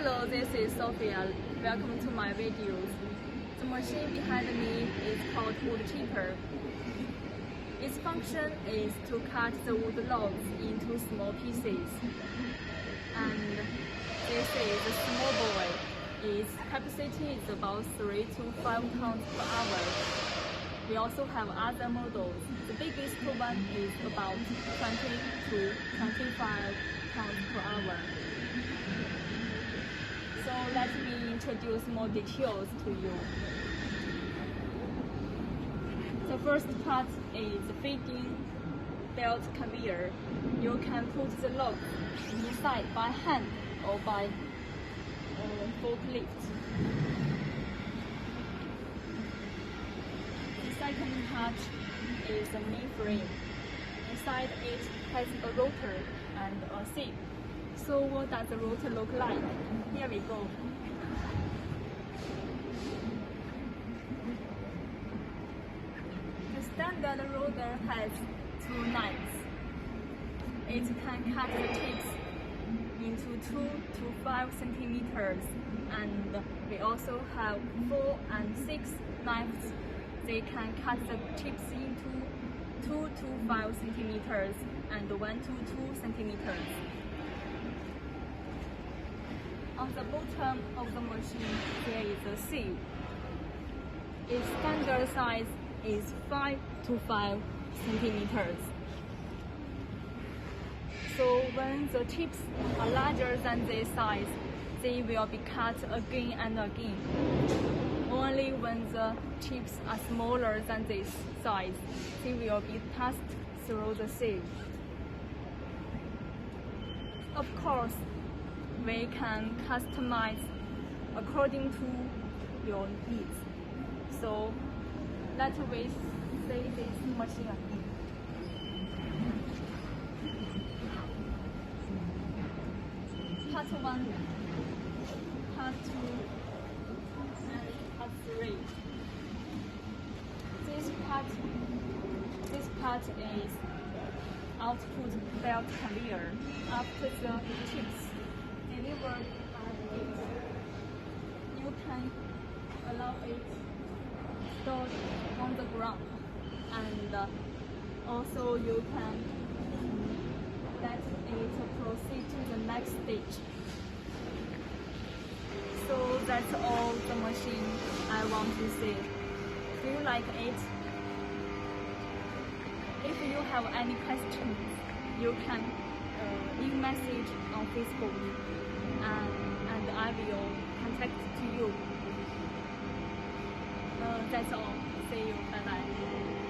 Hello, this is Sophia. Welcome to my videos. The machine behind me is called wood chipper. Its function is to cut the wood logs into small pieces. And this is a small boy. Its capacity is about 3 to 5 tons per hour. We also have other models. The biggest one is about 20 to 25 tons per hour. So let me introduce more details to you. The first part is the feeding belt conveyor. You can put the log inside by hand or by forklift. The second part is the main frame. Inside it has a rotor and a sieve. So what does the rotor look like? Here we go. The standard rotor has 2 knives. It can cut the tips into 2 to 5 centimeters, and we also have 4 and 6 knives. They can cut the tips into 2 to 5 centimeters and 1 to 2 centimeters. On the bottom of the machine, there is a sieve. Its standard size is 5 to 5 centimeters. So when the tips are larger than this size, they will be cut again and again. Only when the tips are smaller than this size, they will be passed through the sieve. Of course, we can customize according to your needs. So let's see this machine again. Part 1, Part 2, and Part 3. This part is output belt conveyor. After the tips delivered at it, you can allow it stored on the ground, and also you can let it proceed to the next stage. So that's all the machine I want to say. Do you like it? If you have any questions, you can leave message on Facebook, and I will contact to you. That's all. See you. Bye bye.